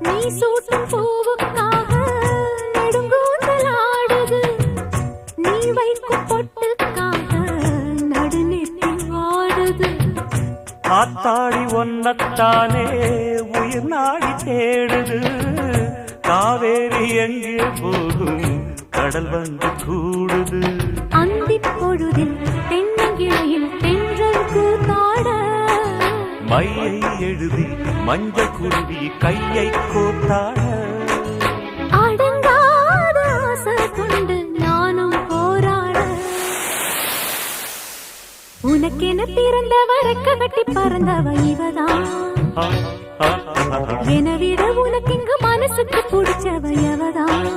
நீ சூட்டும் பூவுக்காக நெடுங்கூந்தல் ஆடுது. நீ வைக்கும் பொட்டுக்காக நடுநெத்தி ஆடுது. ஆத்தாடி ஒன்னத்தானே உயிர் நாடி தேடுது. காவேரி எங்கே போகும் கடல் வந்து கூடுது. அந்திப் பொழுதில் தென்னங்கிளையில் தென்றல் கூத்தாட மையை எழுதி மஞ்சள் குருவி கையை கோத்தாட. அடங்காத ஆசை கொண்டு நானும் போராட. உனக்கென பிறந்தவ ரெக்க கட்டி பறந்தவ இவதான். என விட உனக்கு இங்கு மனசுக்கு பிடிச்சவ எவதான்.